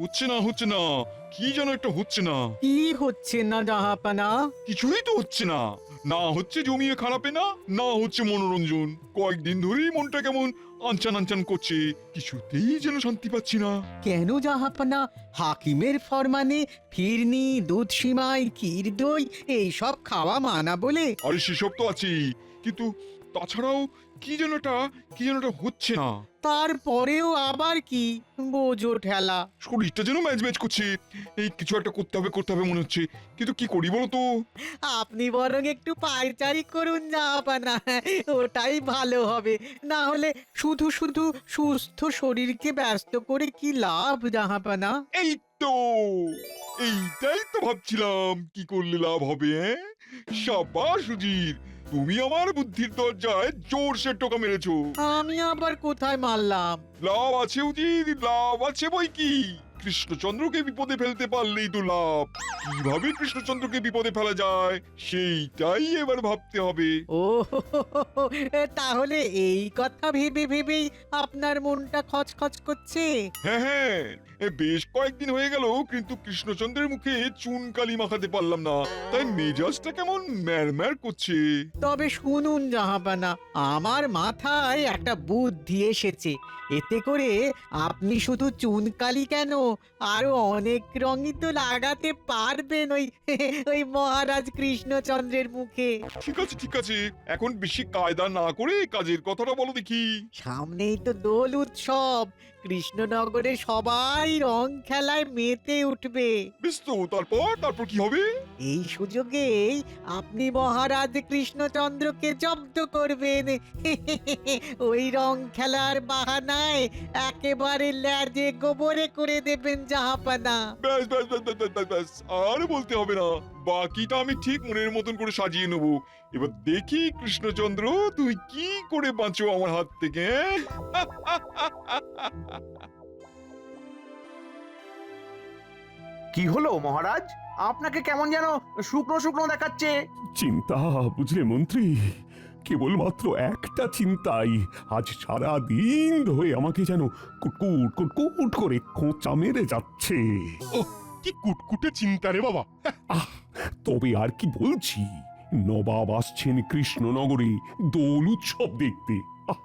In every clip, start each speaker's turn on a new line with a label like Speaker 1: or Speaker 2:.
Speaker 1: হচ্ছে না, কি যেন একটা হচ্ছে না।
Speaker 2: কি হচ্ছে না জাহাপানা?
Speaker 1: কিছুই তো হচ্ছে না। না হচ্ছে জমিয়ে খারাপে না, না হচ্ছে মনোরঞ্জন। কয়েকদিন ধরেই মনটা কেমন আনচান আনচান করছে, কিছুতেই যেন শান্তি পাচ্ছি না।
Speaker 2: কেন জাহাপানা? হাকিমের ফরমানে ফিরনি, দুধ সিমাই, ক্ষীর দই এইসব খাওয়া মানা বলে?
Speaker 1: আরে সেসব তো আছেই, কিন্তু তাছাড়াও কি যেন একটা হচ্ছে না।
Speaker 2: তারপরেও আবার কি? বোঝো ঠেলা।
Speaker 1: শরীরটা যেন ম্যাচ ম্যাচ করছে। এই কিছু একটা করতে হবে মনে হচ্ছে, কিন্তু কি করি বলো তো?
Speaker 2: আপনি বরং একটু পায়চারি করুন জাহাপানা, ওটাই ভালো হবে। না হলে শুধু শুধু সুস্থ শরীরকে ব্যস্ত করে কি লাভ জাহাপানা?
Speaker 1: এই তো, এইটাই তো ভাবছিলাম কি করলে লাভ হবে। সাবাস সুজির, তুমি আমার বুদ্ধির দরজায় জোরসে টোকা মেরেছো।
Speaker 2: আমি আবার কোথায় মারলাম?
Speaker 1: লাভ আছে উজির, লাভ আছে বই কি। কৃষ্ণচন্দ্রকে বিপদে ফেলতে পারলেই তো লাভ। কিভাবে কৃষ্ণচন্দ্রকে বিপদে ফেলা যায় সেইটাই এবার ভাবতে হবে।
Speaker 2: ও তাহলে এই কথা ভেবে ভেবেই আপনার মনটা খচখচ করছে?
Speaker 1: হ্যাঁ, বেশ কয়েকদিন হয়ে গেল কিন্তু কৃষ্ণচন্দ্রের মুখে চুনকালি মাখাতে পারলাম না, তাই মেজাজটা কেমন ম্যারম্যার করছে।
Speaker 2: তবে শুনুন জাহাপানা, আমার মাথায় একটা বুদ্ধি এসেছে। এতে করে আপনি শুধু চুনকালি কেন, আরো অনেক রঙই তো লাগাতে পারবেন ওই ওই মহারাজ কৃষ্ণচন্দ্রের মুখে।
Speaker 1: ঠিক আছে, এখন বেশি কায়দা না করে কাজের কথাটা বলো দেখি।
Speaker 2: সামনেই তো দোল উৎসব, কৃষ্ণনগরে সবাই রং খেলায় মেতে উঠবে।
Speaker 1: বেশ তো, তারপর কি হবে?
Speaker 2: এই সুযোগেই আপনি মহারাজ কৃষ্ণচন্দ্রকে জব্দ করবেন। ওই রং খেলার বাহানায় একেবারে ল্যাজে গোবরে করে দেবেন জাহাপানা।
Speaker 1: ব্যাস, আর বলতে হবে না। বাকিটা আমি ঠিক মনের মতন করে সাজিয়ে নেব। এবার দেখি কৃষ্ণচন্দ্র তুই কি করে বাঁচো আমার হাত থেকে।
Speaker 3: কি হলো মহারাজ, আপনাকে কেমন যেন শুকনো শুকনো দেখাচ্ছে?
Speaker 4: চিন্তা, বুঝলে মন্ত্রী, কেবলমাত্র একটা চিন্তাই আজ সারা দিন ধরে আমাকে যেন কুটকুট কুটকুট করে খোঁচা মেরে যাচ্ছে।
Speaker 5: কি কুটকুটে চিন্তা রে বাবা।
Speaker 4: আহ, তবে আর কি বলছি, নবাব আসছেন কৃষ্ণনগরে দোল উৎসব দেখতে। আহ,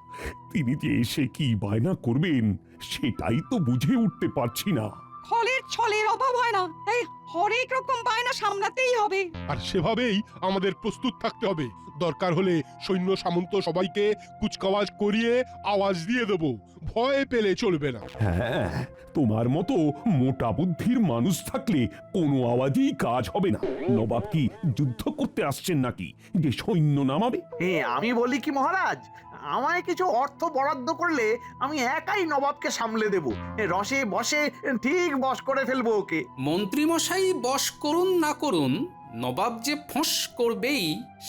Speaker 4: তিনি যে এসে কি বায়না করবেন সেটাই তো বুঝে উঠতে পারছি না।
Speaker 6: ফলের ছলের অভাব হয় না, এই হরেক রকম বায়না সামলাতেই হবে।
Speaker 5: আর সেভাবেই আমাদের প্রস্তুত থাকতে হবে। দরকার হলে সৈন্য সামন্ত সবাইকে কুচকাওয়াজ করিয়ে আওয়াজ দিয়ে দেব, ভয় পেলে চলবে না।
Speaker 4: হ্যাঁ, তোমার মতো মোটা বুদ্ধির মানুষ থাকলে কোনো আওয়াজেই কাজ হবে না। নবাব কি যুদ্ধ করতে আসছেন নাকি যে সৈন্য নামাবে?
Speaker 3: আমি বলি কি মহারাজ, আমায় কিছু অর্থ বরাদ্দ করলে আমি একাই নবাবকে সামলে দেব। রসে বসে ঠিক বশ করে ফেলবো ওকে।
Speaker 7: মন্ত্রীমশাই বশ করুন না করুন, নবাব যে ফোঁস করবেই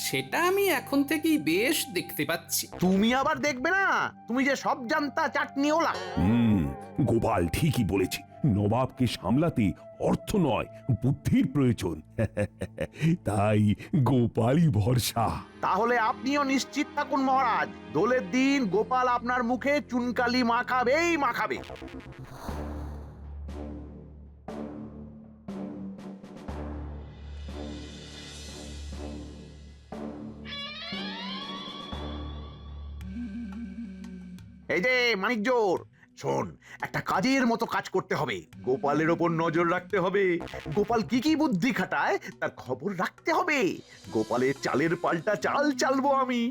Speaker 7: সেটা আমি এখন থেকেই বেশ দেখতে পাচ্ছি।
Speaker 3: তুমি আবার দেখবে না, তুমি যে সব জানতা চাটনিওলা।
Speaker 4: গোপাল ঠিকই বলেছে, নবাবকে সামলাতে অর্থ নয় বুদ্ধির প্রয়োজন। তাই গোপালই ভরসা।
Speaker 3: তাহলে আপনিও নিশ্চিত থাকুন মহারাজ, দোলের দিন গোপাল আপনার মুখে চুনকালি মাখাবেই মাখাবে। এই যে মানিকজোর, শোন, একটা কাজের মতো কাজ করতে হবে। গোপালের ওপর নজর রাখতে হবে। গোপাল কি কি বুদ্ধি খাটায় তার খবর রাখতে হবে। গোপালের চালের পাল্টা চাল চালবো আমি।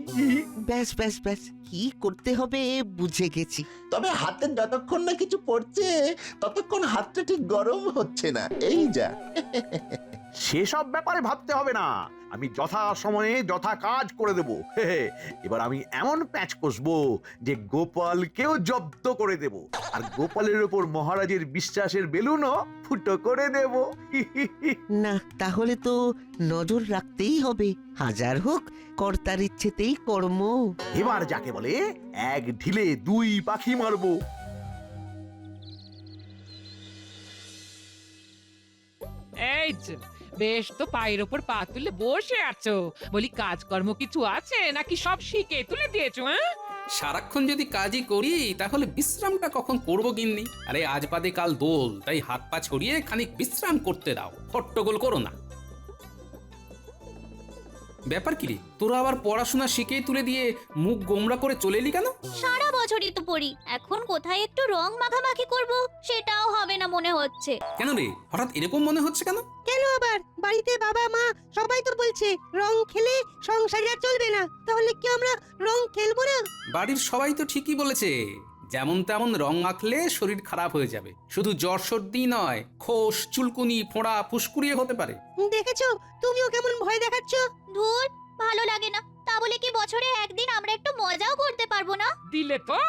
Speaker 8: ব্যাস ব্যাস ব্যাস, কি করতে হবে বুঝে গেছি।
Speaker 9: তবে হাতে যতক্ষণ না কিছু পড়ছে ততক্ষণ হাতটা ঠিক গরম হচ্ছে না, এই যা।
Speaker 3: সেসব ব্যাপারে ভাবতে হবে না, আমি যথা সময়ে যথা কাজ করে দেব। এবার আমি এমন প্যাচ কষবো যে গোপালকেও জব্দ করে দেব, আর গোপালের ওপর মহারাজের বিশ্বাসের বেলুনও ফুটো করে দেব।
Speaker 8: না, তাহলে তো নজর রাখতেই হবে। হাজার হোক কর্তার ইচ্ছেতেই কর্ম।
Speaker 3: এবার যাকে বলে এক ঢিলে দুই পাখি মারবো।
Speaker 10: এই যে, বেশ তো পায়ের ওপর পা তুলে বসে আছো, বলি কাজকর্ম কিছু আছে নাকি সব শিখে তুলে দিয়েছো?
Speaker 7: সারাক্ষণ যদি কাজই করি তাহলে বিশ্রামটা কখন করবো গিন্নি? আরে আজ বাদে কাল দোল, তাই হাত পা ছড়িয়ে খানিক বিশ্রাম করতে দাও, হট্টগোল করো না। ব্যাপার কি রে, তোরা আবার পড়াশোনা শিখেই তুলে দিয়ে মুখ গোমরা করে চলে এলি কেন?
Speaker 11: সারা বছরই তো পড়ি, এখন কোথায় একটু রং মাখামাখি করব সেটাও হবে না মনে হচ্ছে।
Speaker 7: কেন রে, হঠাৎ এরকম মনে হচ্ছে কেন?
Speaker 8: কেন আবার? বাড়িতে বাবা মা সবাই তো বলছে রং খেলে সংসার আর চলবে না, তাহলে কি আমরা রং খেলবো না?
Speaker 7: বাড়ির সবাই তো ঠিকই বলেছে, যেমন তেমন রং মাখলে শরীর খারাপ হয়ে যাবে। শুধু জ্বর সর্দি নয়, খোস চুলকুনি ফোঁড়া ফুসকুড়িয়ে হতে পারে।
Speaker 8: দেখেছো, তুমিও কেমন ভয় দেখাচ্ছ।
Speaker 11: ধুর, ভালো লাগে না। তা বলে কি বছরে একদিন আমরা একটু মজাও করতে পারবো না?
Speaker 10: দিলে তো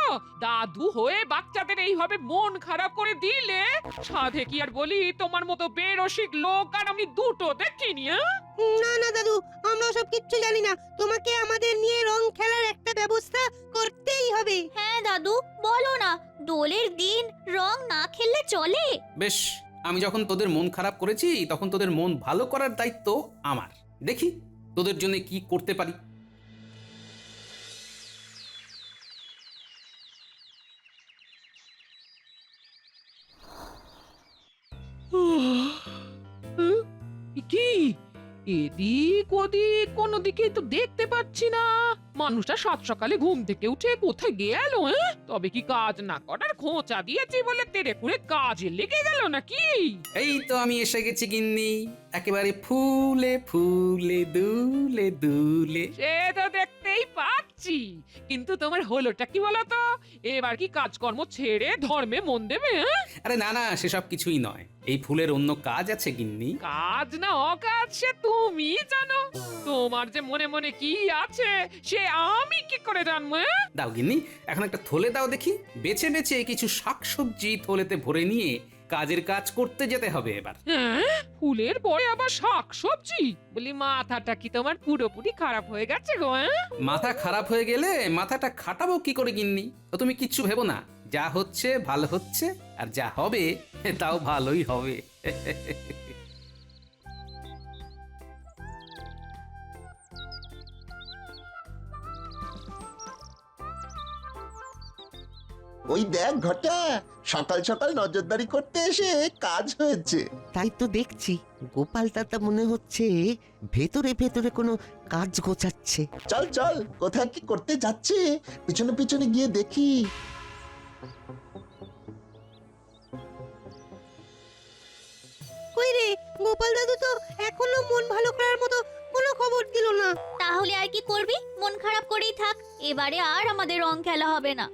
Speaker 10: দাদু হয়ে বাচ্চাদের এইভাবে মন খারাপ করে দিলে, সাধে কি আর বলি, তোমার মতো বেরসিক লোক আর আমি দুটো দেখিনি।
Speaker 8: না না দাদু, আমরা সব কিচ্ছু জানি না। তোমাকে আমাদের নিয়ে রং খেলার একটা ব্যবস্থা করতেই হবে।
Speaker 11: হ্যাঁ দাদু, বলো না, দোলের দিন রং না খেললে চলে?
Speaker 7: বেশ, আমি যখন তোদের মন খারাপ করেছি তখন তোদের মন ভালো করার দায়িত্ব আমার। দেখি তোদের জন্য কি করতে পারি।
Speaker 10: কি এদিক ওদিক কোনো দিকে তো দেখতে পাচ্ছি না। মানুষটা সাত সকালে ঘুম থেকে উঠে কোথায় গেল? তবে কি কাজ না করার খোঁচা দিয়েছি বলে তেরে পুরে কাজে লেগে গেল নাকি?
Speaker 7: এই তো আমি এসে গেছি গিন্নি, একেবারে ফুলে ফুলে দুলে দুলে।
Speaker 10: সে তো দেখতেই পাচ্ছি, কিন্তু তোমার হলোটা কি বলতো? এবার কি কাজকর্ম ছেড়ে ধর্মে মন দেবে?
Speaker 7: আরে না না, সেসব কিছুই নয়, এই ফুলের অন্য কাজ আছে গিন্নি।
Speaker 10: কাজ না অকাজ সে তুমি জানো, তোমার যে মনে মনে কি আছে সে আমি কি করে জানবো?
Speaker 7: দাও গিন্নি, এখন একটা থলে দাও দেখি। বেছে বেছে কিছু শাকসবজি থলেতে ভরে নিয়ে কাজের কাজ করতে যেতে হবে এবার।
Speaker 10: হ্যাঁ, ফুলের পরে আবার শাকসবজি? বলি মাথাটা কি তোমার পুরোপুরি খারাপ হয়ে গেছে গো?
Speaker 7: মাথা খারাপ হয়ে গেলে মাথাটা খাটাবো কি করে গিন্নি? তো তুমি কিচ্ছু ভেবো না, যা হচ্ছে ভালো হচ্ছে, আর যা হবে তাও ভালোই হবে।
Speaker 9: ওই দেখ ঘটা, সকাল সকাল নজরদারি করতে এসে কাজ হয়েছে।
Speaker 8: তাই তো দেখছি, গোপাল দাদা মনে হচ্ছে ভেতরে ভেতরে কোনো কাজ গোছাচ্ছে।
Speaker 9: চল চল, কোথায় কি করতে যাচ্ছে পিছনে পিছনে গিয়ে দেখি।
Speaker 8: কই রে, গোপাল দাদু তো এখনো মন ভালো করার মতো কোনো খবর দিল না।
Speaker 11: তাহলে আর কি করবি? মন খারাপ করেই থাক, এবারে আর আমাদের রং খেলা হবে না।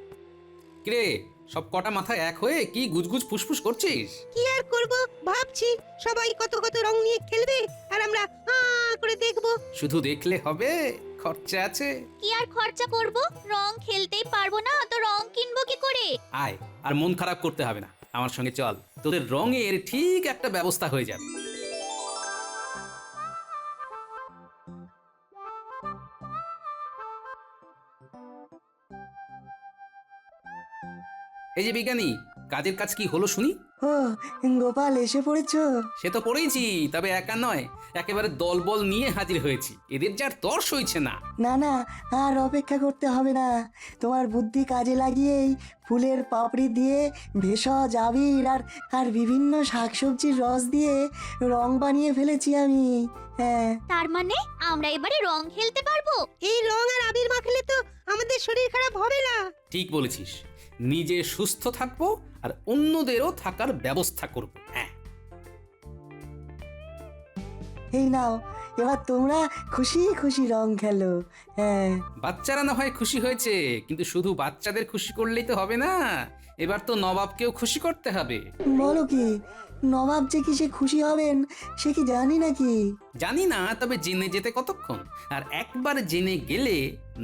Speaker 7: কিরে, সব কটা মাথায় এক হয়ে কি গুজগুজ ফুসফুস করছিস?
Speaker 8: কি আর করব, ভাবছি সবাই কত কত রং নিয়ে খেলবে আর আমরা করে দেখব।
Speaker 7: শুধু দেখলে হবে, খরচা আছে।
Speaker 11: কি আর খরচা করব? রং খেলতেই পারবো না তো রং কিনবো কি করে?
Speaker 7: আয়, আর মন খারাপ করতে হবে না, আমার সঙ্গে চল, তোদের রঙের ঠিক একটা ব্যবস্থা হয়ে যাবে। এই যে বিজ্ঞানী, কাজের কাজ কি হলো শুনি?
Speaker 8: ও গোপাল, এসে পড়েছো?
Speaker 7: সে তো পড়েইছি, তবে একা নয়, একেবারে দলবল নিয়ে হাজির হয়েছি। এদের যার তর সইছে না।
Speaker 8: না না, আর অপেক্ষা করতে হবে না। তোমার বুদ্ধি কাজে লাগিয়েই ফুলের পাপড়ি দিয়ে, ভেষজ আবির আর বিভিন্ন শাকসবজির রস দিয়ে রং বানিয়ে ফেলেছি আমি। হ্যাঁ,
Speaker 11: তার মানে আমরা এবারে রং খেলতে পারবো?
Speaker 8: এই রং আর আবির মাখলে তো আমাদের শরীর খারাপ হবে না।
Speaker 7: ঠিক বলেছিস, নিজে সুস্থ থাকবো আর অন্যদেরও থাকার ব্যবস্থা করব। হ্যাঁ,
Speaker 8: এই নাও, এবার তোমরা খুশি খুশি রং খেলো। হ্যাঁ,
Speaker 7: বাচ্চারা না হয় খুশি হয়েছে, কিন্তু শুধু বাচ্চাদের খুশি করলেই তো হবে না, এবার তো নবাবকেও খুশি করতে হবে।
Speaker 8: বলো কি, নবাব যে কি সে খুশি হবেন সে কি জানি নাকি?
Speaker 7: জানি না, তবে জেনে যেতে কতক্ষণ, আর একবার জেনে গেলে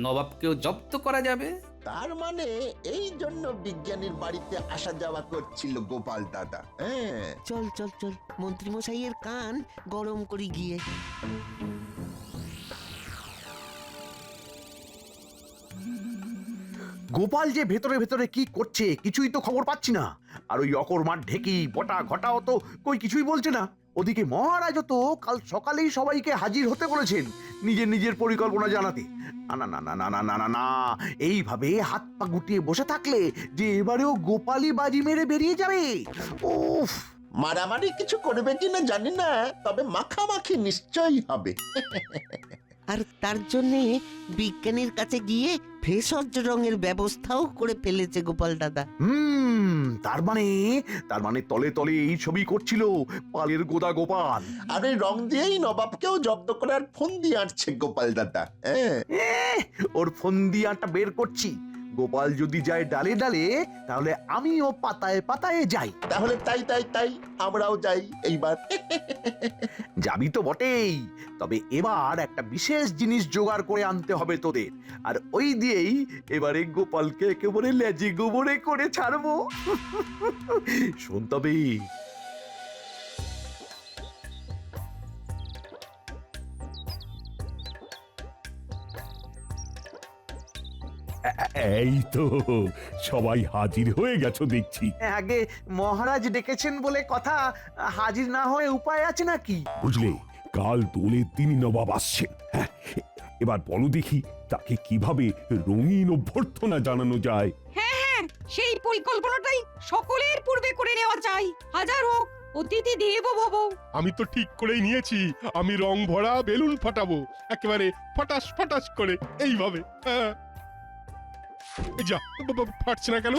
Speaker 7: নবাবকেও জব্দ করা যাবে।
Speaker 9: তার মানে এই জন্য বিজ্ঞানীর বাড়িতে আসা যাওয়া করছিল গোপাল দাদা। হ্যাঁ,
Speaker 8: চল চল চল, মন্ত্রী মশাইয়ের কান গরম করি গিয়ে।
Speaker 3: গোপাল যে ভেতরে ভেতরে কি করছে কিছুই তো খবর পাচ্ছি না। আর ওই অকর্মার ঢেকি বটা ঘটাও তো কই কিছুই বলছে না। ওদিকে মহারাজও তো কাল সকালেই সবাইকে হাজির হতে বলেছেন নিজের নিজের পরিকল্পনা জানাতে। না না না না না না না না, এইভাবে হাত পা গুটিয়ে বসে থাকলে যে এবারেও গোপালই বাজি মেরে বেরিয়ে যাবে। উফ,
Speaker 9: মারামারি কিছু করবে কিনা জানি না, তবে মাখামাখি নিশ্চয়ই হবে।
Speaker 12: আর তার জন্য বিজ্ঞানীর কাছে গিয়ে ভেষজ রঙের ব্যবস্থাও করে ফেলেছে গোপাল দাদা।
Speaker 3: তার মানে তলে তলে এই ছবি করছিল পালের গোদা গোপাল।
Speaker 9: আর এই রং দিয়েই নবাবকেও জব্দ করার ফোন দিয়ে আনছে গোপাল দাদা।
Speaker 3: ওর ফন্দিয়াটা বের করছি। গোপাল যদি যায় ডালে ডালে, তাহলে আমিও পাতায় পাতায় যাই।
Speaker 9: তাহলে তাই তাই তাই আমরাও যাই এইবার।
Speaker 3: যাবি তো বটেই, তবে এবার একটা বিশেষ জিনিস জোগাড় করে আনতে হবে তোদের, আর ওই দিয়েই এবারে গোপালকে একেবারে লেজে গোবরে করে ছাড়বো। শোন তবে।
Speaker 4: এই তো সবাই হাজির হয়ে গেছো দেখছি।
Speaker 3: আগে মহারাজ ডেকেছেন বলে কথা, হাজির না হয়ে উপায় আছে নাকি?
Speaker 4: বুঝলে, কাল দোলের দিন নবাব আসছেন। হ্যাঁ, এবার বলো দেখি তাকে কিভাবে রঙিন অভ্যর্থনা জানানো যায়।
Speaker 6: হ্যাঁ হ্যাঁ, সেই পরিকল্পনাটাই সকলের পূর্বে করে নেওয়া চাই। হাজার হোক, অতিথি দেব ভব।
Speaker 5: আমি তো ঠিক করেই নিয়েছি, আমি রং ভরা বেলুন ফাটাবো একেবারে ফটাস ফটাস করে এইভাবে। হ্যাঁ। এই যা, ফাটছে না কেন?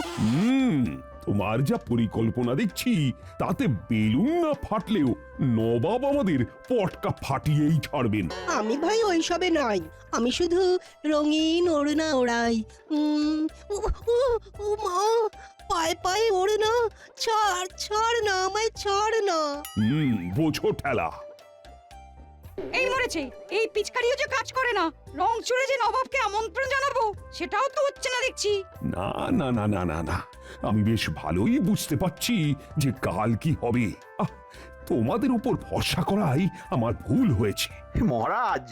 Speaker 4: তোমার যা পরিকল্পনা দেখছি তাতে বেলুন না ফাটলেও নবাব আমাদের পটকা ফাটিয়েই ছাড়বেন।
Speaker 12: আমি ভাই ওইসবে নাই, আমি শুধু রঙিন ওড়না ওড়াই। মা, পায়ে পায়ে ওড়না, ছাড় ছাড় না, আমায় ছাড় না।
Speaker 4: বোঝো ঠেলা।
Speaker 6: এই মরেছে, এই পিচকারিও যে কাজ করে না। রং চড়ে যে নবাবকে আমন্ত্রণ জানাবো, সেটাও তো হচ্ছে না দেখছি।
Speaker 4: না না না না না না, আমি বেশ ভালোই বুঝতে পারছি যে কাল কি হবে। তোমাদের উপর ভরসা করাই আমার ভুল হয়েছে।
Speaker 3: মহারাজ,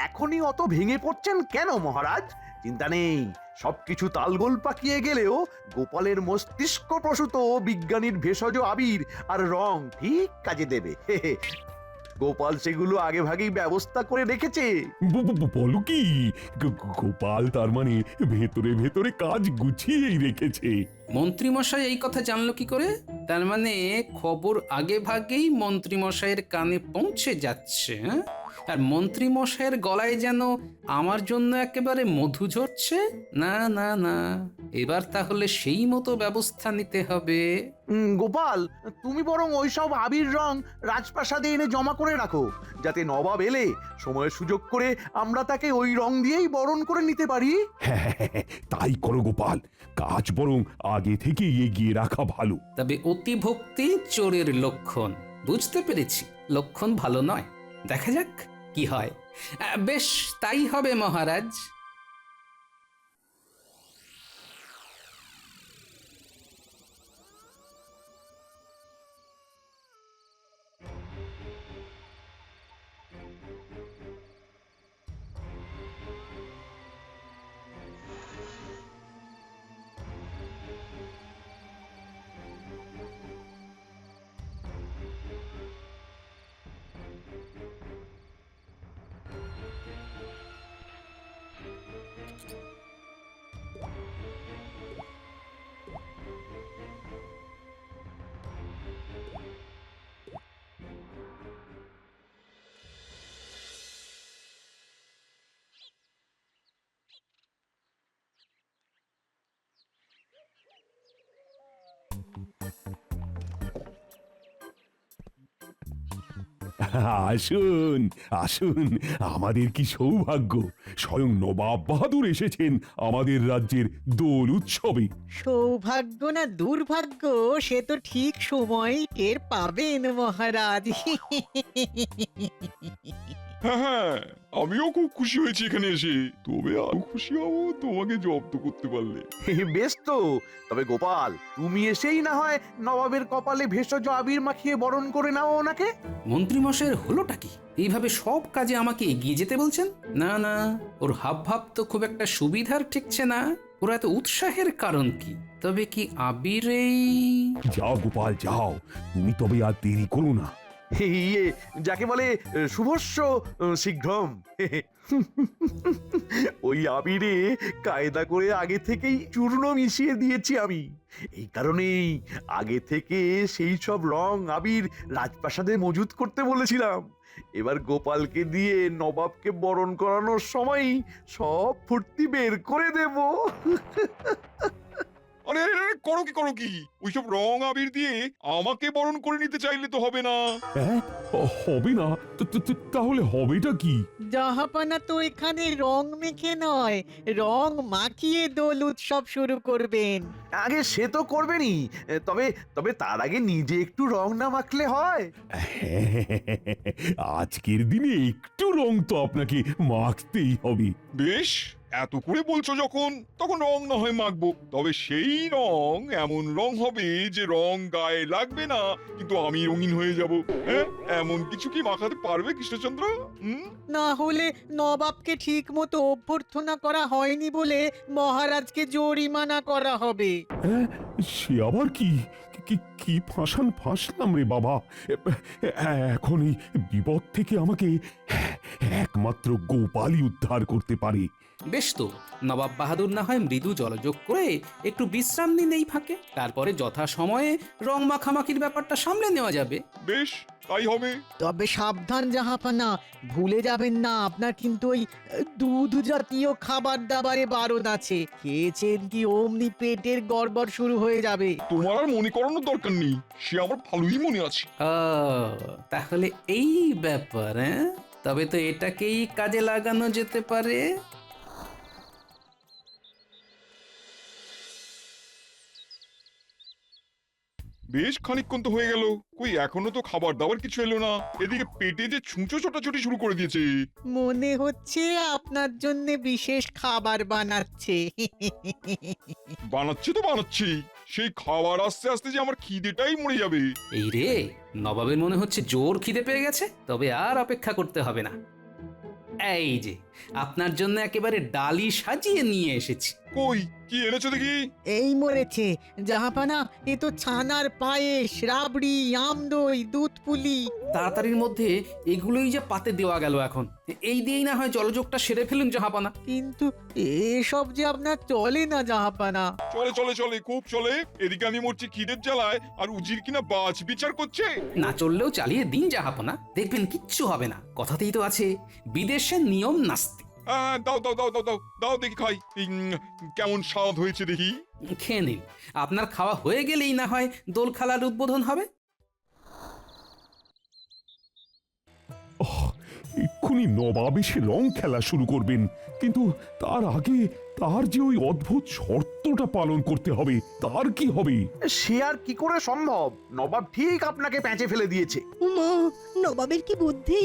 Speaker 3: এখনই অত ভেঙে পড়ছেন কেন মহারাজ? চিন্তা নেই, সবকিছু তালগোল পাকিয়ে গেলেও গোপালের মস্তিষ্ক প্রসূত বিজ্ঞানীর ভেষজ আবির আর রং ঠিক কাজে দেবে। গোপাল সেগুলো আগে ভাগেই ব্যবস্থা করে রেখেছে।
Speaker 4: বলো কি, গোপাল তার মানে ভেতরে ভেতরে কাজ গুছিয়েই রেখেছে।
Speaker 7: মন্ত্রীমশাই এই কথা জানলো কি করে? তার মানে খবর আগে ভাগেই মন্ত্রীমশাইয়ের কানে পৌঁছে যাচ্ছে। হ্যাঁ, আর মন্ত্রীমশাইয়ের গলায় যেন আমার জন্য একেবারে মধু ঝরছে। না না না, এবার তাহলে সেই মতো ব্যবস্থা নিতে হবে।
Speaker 3: গোপাল, তুমি বরং ওইসব আবির রং রাজপ্রাসাদে এনে জমা করে রাখো, যাতে নবাব এলে সময় সুযোগ করে আমরা তাকে ওই রং দিয়েই বরণ করে নিতে পারি।
Speaker 4: হ্যাঁ, তাই করো গোপাল, কাজ বরং আগে থেকে এগিয়ে রাখা ভালো।
Speaker 7: তবে অতিভক্তি চোরের লক্ষণ, বুঝতে পেরেছি লক্ষণ ভালো নয়। দেখা যাক কি হয়। বেশ, তাই হবে মহারাজ।
Speaker 4: আসুন আসুন, আমাদের কি সৌভাগ্য, স্বয়ং নবাব বাহাদুর এসেছেন আমাদের রাজ্যের দোল উৎসবে।
Speaker 2: সৌভাগ্য না দুর্ভাগ্য সে তো ঠিক সময় টের পাবেন মহারাজ।
Speaker 1: হ্যাঁ হ্যাঁ, আমিও খুব খুশি হয়েছি এখানে এসে। তবে আরো খুশি হব তোমাকে জব্দ করতে পারলে।
Speaker 3: বেশ তো, তবে গোপাল, তুমি এসেই না হয় নবাবের কপালে ভেষজ আবির মাখিয়ে বরণ করে নাও ওনাকে।
Speaker 7: মন্ত্রীমশাইয়ের হলোটা কি? এইভাবে সব কাজে আমাকে এগিয়ে যেতে বলছেন? না না, ওর হাব ভাব তো খুব একটা সুবিধার ঠেকছে না। ওরা এত উৎসাহের কারণ কি? তবে কি আবিরেই?
Speaker 4: যাও গোপাল যাও, তুমি তবে আর দেরি করো না।
Speaker 3: ইয়ে যাকে বলে শুভস্য শীঘ্রম। ওই আবিরে কায়দা করে আগে থেকেই চূর্ণ মিশিয়ে দিয়েছি আমি। এই কারণেই আগে থেকে সেই সব রং আবির রাজপ্রাসাদে মজুত করতে বলেছিলাম। এবার গোপালকে দিয়ে নবাবকে বরণ করানোর সময় সব ফুর্তি বের করে দেব।
Speaker 1: আরে আরে, আরে, করো কি ওইসব রং আবির দিয়ে আমাকে বরণ করে নিতে চাইলে তো হবে না।
Speaker 4: হ্যাঁ, হবে না তাহলে হবেটা কি?
Speaker 2: জাহাপানা তো এখানে রং মেখে নয়, রং মাখিয়ে দোল উৎসব শুরু করবেন।
Speaker 3: আগে সে তো করবেনই, তবে তবে তার আগে নিজে একটু রং না মাখলে হয়?
Speaker 4: আজকের দিনে একটু রং তো আপনাকে মাখতেই হবে।
Speaker 1: বেশ, এত করে বলছো যখন, তখন রং না হয় মাখবো। তবে সেই রং এমন রং হবে যে রং গায়ে লাগবে না, কিন্তু আমি রঙিন হয়ে যাব। হ্যাঁ, এমন কিছু কি মাখাতে পারবে কৃষ্ণচন্দ্র?
Speaker 2: না হলে নবাবকে ঠিক মতো অভ্যর্থনা করা হয়নি বলে মহারাজকে জরিমানা করা হবে।
Speaker 4: হ্যাঁ, সে আবার কি কি কি ফাঁসলাম রে বাবা। এখন এই বিপদ থেকে আমাকে একমাত্র গোপালই উদ্ধার করতে পারে।
Speaker 7: বেশ তো, নবাব বাহাদুর না হয় মৃদু জলযোগ করে একটু বিশ্রাম নিন এই ফাঁকে, তারপরে যথা সময়ে রং মাখামাখির ব্যাপারটা সামলে নেওয়া যাবে।
Speaker 1: বেশ, তাই হবে।
Speaker 2: তবে সাবধান জাহাপানা, ভুলে যাবেন না আপনার কিন্তু ওই দুধ জাতীয় খাবার দাবারে বারণ আছে। খেয়েছেন কি অমনি পেটের গড়বড় শুরু হয়ে যাবে।
Speaker 1: তোমার আর মনে করানোর দরকার নেই, সে আমার ভালোই মনে আছে।
Speaker 7: তাহলে এই ব্যাপার, হ্যাঁ? তবে তো এটাকেই কাজে লাগানো যেতে পারে।
Speaker 1: বেশ খানিকক্ষণ তো হয়ে গেল, কই এখনো তো খাবার দাবার কিছু এলো না। এদিকে পেটে যে ছুঁচো ছোটাছুটি শুরু করে দিয়েছে।
Speaker 2: মনে হচ্ছে আপনার জন্য বিশেষ খাবার বানাচ্ছে।
Speaker 1: বানাচ্ছে তো বানাচ্ছি, সেই খাবার আস্তে আস্তে যে আমার খিদেটাই মরে যাবে।
Speaker 7: এই রে, নবাবের মনে হচ্ছে জোর খিদে পেয়ে গেছে, তবে আর অপেক্ষা করতে হবে না। এই যে আপনার জন্য একেবারে ডালি সাজিয়ে নিয়ে এসেছি।
Speaker 1: কই কি এনেছো দেখি?
Speaker 2: এই মরেছে জাহাপানা, এ তো ছানার পায়েস, রাবড়ি, আমদই, দুধ পুলি।
Speaker 7: তাড়াতাড়ির মধ্যে এগুলোই যে পাতে দেওয়া গেল এখন। এই দিয়েই না হয় জলযোগটা সেরে ফেলুন জাহাপানা।
Speaker 2: কিন্তু এসব যে আপনার চলে না জাহাপানা।
Speaker 1: চলে চলে চলে, খুব চলে। এদিকে আমি মরছি খিদের জ্বালায়, আর উজির কিনা বাজ বিচার করছে।
Speaker 7: না চললেও চালিয়ে দিন জাহাপানা, দেখবেন কিচ্ছু হবে না। কথাতেই তো আছে, বিদেশের নিয়ম নাস্তি।
Speaker 1: দাও দাও দাও দাও দাও দাও দেখি খাই। কেমন স্বাদ হয়েছে দেখি।
Speaker 7: খেয়ে নিন, আপনার খাওয়া হয়ে গেলেই না হয় দোল খেলার উদ্বোধন হবে।
Speaker 4: এক্ষুনি নবাব এসে রং খেলা শুরু করবেন, কিন্তু তার আগে তার যে ওই অদ্ভুত শর্তটা পালন করতে হবে, তার কি হবে?
Speaker 3: সে আর কি করে সম্ভব? নবাব ঠিক আপনাকে প্যাঁচে ফেলে দিয়েছে।
Speaker 8: নবাবের কি বুদ্ধি!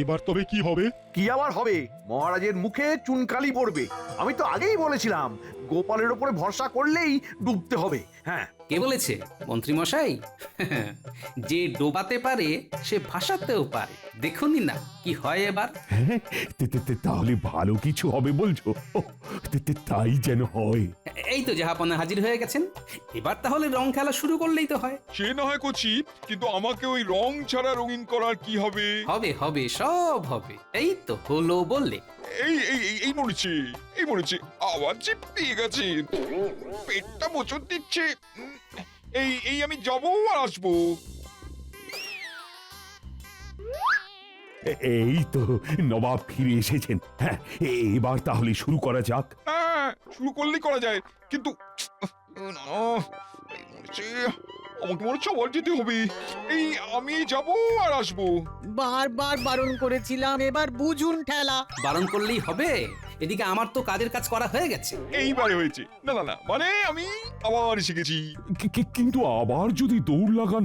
Speaker 5: এবার তবে কি হবে?
Speaker 3: কি আবার হবে? মহারাজের মুখে চুনকালি পড়বে। আমি তো আগেই বলেছিলাম, গোপালের ওপরে ভরসা করলেই ডুবতে হবে। হ্যাঁ,
Speaker 7: কে বলেছে? মন্ত্রী মশাই। যে ডোবাতে পারে সে ভাসাতেও পারে। দেখুনই না কি হয় এবার।
Speaker 4: হ্যাঁ, তাহলে ভালো কিছু হবে বলছো? তাই যেন হয়।
Speaker 7: এই তো জাহাপনা হাজির হয়ে গেছেন, এবার তাহলে রং খেলা শুরু করলেই তো হয়।
Speaker 1: সে না হয় করছি, কিন্তু আমাকে ওই রং ছাড়া রঙিন করার কি হবে?
Speaker 7: হবে হবে, সব হবে। এই তো হলো বললে।
Speaker 1: এই এই এই- এই মরেছে, এই মরেছে, আবার যে পেয়ে গেছে, পেটটা মোচড় দিচ্ছে। এই এই আমি যাবো আর আসবো।
Speaker 4: এই তো নবাব ফিরে এসেছেন। হ্যাঁ, এবার তাহলে শুরু করা যাক।
Speaker 1: হ্যাঁ, শুরু করলেই করা যায়, কিন্তু না, এই মরেছে, আমাকে মনে হচ্ছে আবার যেতে হবে। এই আমি যাবো আর আসবো।
Speaker 2: বারবার বারণ করেছিলাম, এবার বুঝুন ঠেলা।
Speaker 7: বারণ করলেই হবে? এদিকে আমার তো কাজের কাজ করা হয়ে গেছে।
Speaker 1: এইবারে হয়েছে। না না না, মানে আমি আবার শিখেছি।
Speaker 4: কিন্তু আবার যদি দৌড় লাগান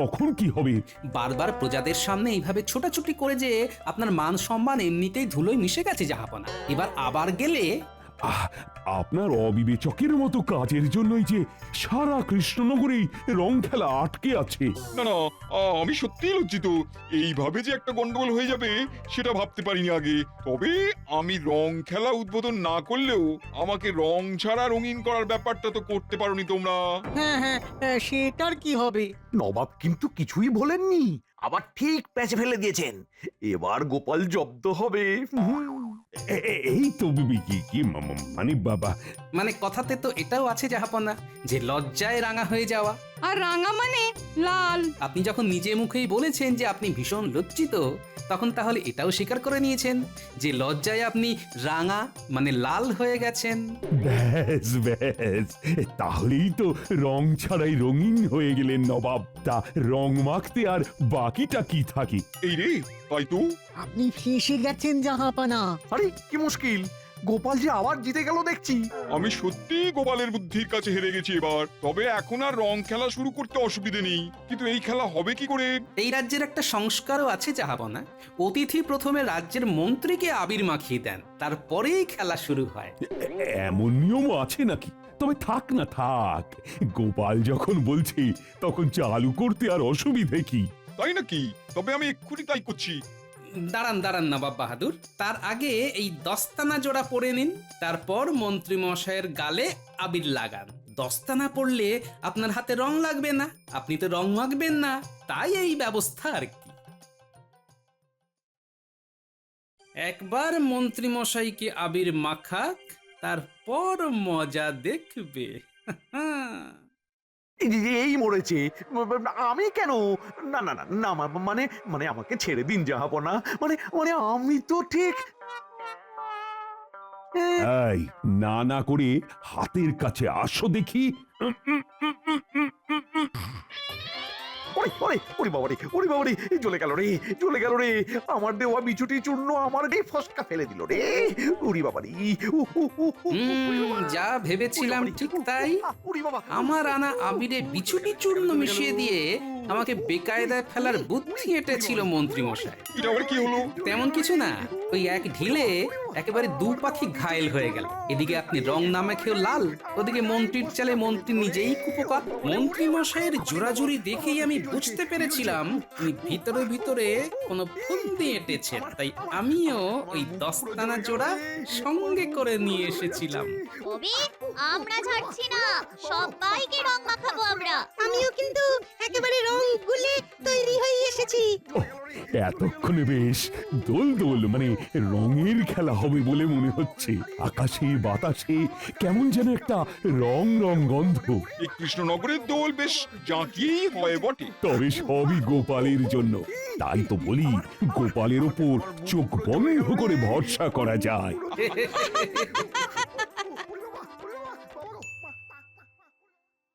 Speaker 4: তখন কি হবে?
Speaker 7: বারবার প্রজাদের সামনে এইভাবে ছোটাছুটি করে যে আপনার মান সম্মান এমনিতেই ধুলোয় মিশে গেছে জাহাপনা। এবার আবার গেলে
Speaker 4: আপনার অবিবেচকের মতো কাজের জন্যই যে সারা কৃষ্ণনগরেই রং খেলা আটকে আছে।
Speaker 1: না না, আমি সত্যিই লজ্জিত। এইভাবে যে একটা গন্ডগোল হয়ে যাবে সেটা ভাবতে পারিনি আগে। তবে আমি রং খেলা উদ্বোধন না করলেও আমাকে রং ছাড়া রঙিন করার ব্যাপারটা তো করতে পারোনি তোমরা।
Speaker 2: হ্যাঁ হ্যাঁ, সেটার কি হবে?
Speaker 3: নবাব কিন্তু কিছুই বলেননি। আবার ঠিক প্যাঁচে ফেলে দিয়েছেন। এবার গোপাল জব্দ হবে।
Speaker 4: এই তো বিবি কি মানে বাবা,
Speaker 7: মানে কথাতে তো এটাও আছে জাহাপনা যে লজ্জায় রাঙা হয়ে যাওয়া।
Speaker 6: আর রাঙা মানে লাল।
Speaker 7: আপনি যখন নিজে মুখেই বলেছেন যে আপনি ভীষণ লজ্জিত, তখন তাহলে এটাও স্বীকার করে নিয়েছেন যে লজ্জায় আপনি রাঙা মানে লাল হয়ে গেছেন।
Speaker 4: ব্যাস ব্যাস, তাহলেই তো রং ছাড়াই রঙিন হয়ে গেলেন নবাব। তা রং মাখতে আর বাকিটা কি থাকে?
Speaker 1: এই রে, তাই তো।
Speaker 2: আপনি ফেঁসে গেছেন জাহাপানা।
Speaker 3: আরে কি মুশকিল, গোপাল যে আবার জিতে গেল দেখছি।
Speaker 1: আমি সত্যি গোপালের বুদ্ধির কাছে হেরে গেছি এবার। তবে এখন আর রং খেলা শুরু করতে অসুবিধে নেই, কিন্তু এই খেলা হবে কি করে?
Speaker 7: এই রাজ্যের একটা সংস্কারও আছে জাহাপনা। অতিথি প্রথমে রাজ্যের মন্ত্রীকে আবির মাখিয়ে দেন, তারপরেই খেলা শুরু হয়।
Speaker 4: এমন নিয়মও আছে নাকি? তবে থাক না থাক, গোপাল যখন বলছে তখন চালু করতে আর অসুবিধে কি?
Speaker 1: তাই নাকি? তবে আমি এক্ষুনি তাই করছি।
Speaker 7: দাঁড়ান নবাব বাহাদুর, তার আগে এই দস্তানা জোড়া পরে নিন, তারপর মন্ত্রী মশাইয়ের গালে আবির লাগান। দস্তানা পড়লে আপনার হাতে রং লাগবে না, আপনি তো রং মাখবেন না, তাই এই ব্যবস্থা আর কি। একবার মন্ত্রী মশাইকে আবির মাখাক, তারপর মজা দেখবে।
Speaker 3: এই মরেছে। আমি কেন? না না না না, মানে মানে আমাকে ছেড়ে দিন জাহাপনা। মানে মানে আমি তো ঠিক।
Speaker 4: এই না না করে হাতের কাছে আসো দেখি।
Speaker 3: ওরে ওরে ওরে বাবারে, ওরে বাবারে, জ্বলে গেল রে, জ্বলে গেল রে। আমার দেওয়া বিছুটি চূর্ণ আমার রে ফসকা ফেলে দিল রে। ওরে বাবারে,
Speaker 7: যা ভেবেছিলাম ঠিক তাই। আমার আনা আবিরে বিছুটি চূর্ণ মিশিয়ে দিয়ে আমাকে বেকায়দায় ফেলার বুদ্ধি এঁটেছিল মন্ত্রী মশাই।
Speaker 1: এটা আবার কি হলো?
Speaker 7: তেমন কিছু না, ওই এক ঢিলে একেবারে দু পাখি ঘায়েল হয়ে গেল। এদিকে আপনি রং না মেখেও লাল, ওদিকে মন্ত্রীর চালে মন্ত্রী নিজেই কুপোকাত। মন্ত্রী মশাইয়ের জোরাজুরি দেখেই আমি বুঝতে পেরেছিলাম উনি ভিতরে ভিতরে কোনো ফন্দি এঁটেছেন। তাই আমিও ওই দস্তানা জোড়া সঙ্গে করে নিয়ে এসেছিলাম।
Speaker 11: তবে আমরা ছাড়ছি না, সবাইকে রং মাখাবো আমরা।
Speaker 8: আমিও কিন্তু একেবারে রং গুলে তৈরি হয়ে এসেছি।
Speaker 4: এতক্ষণে বেশ দোল দোল মানে রঙের খেলা হবে বলে মনে হচ্ছে। আকাশে বাতাসে কেমন যেন একটা রং রং গন্ধ।
Speaker 1: এই কৃষ্ণনগরের দোল বেশ জাঁকিয়েই হয় বটে।
Speaker 4: তবে সবই গোপালের জন্য। তাই তো বলি, গোপালের ওপর চোখ বন্ধ করে ভরসা করা যায়।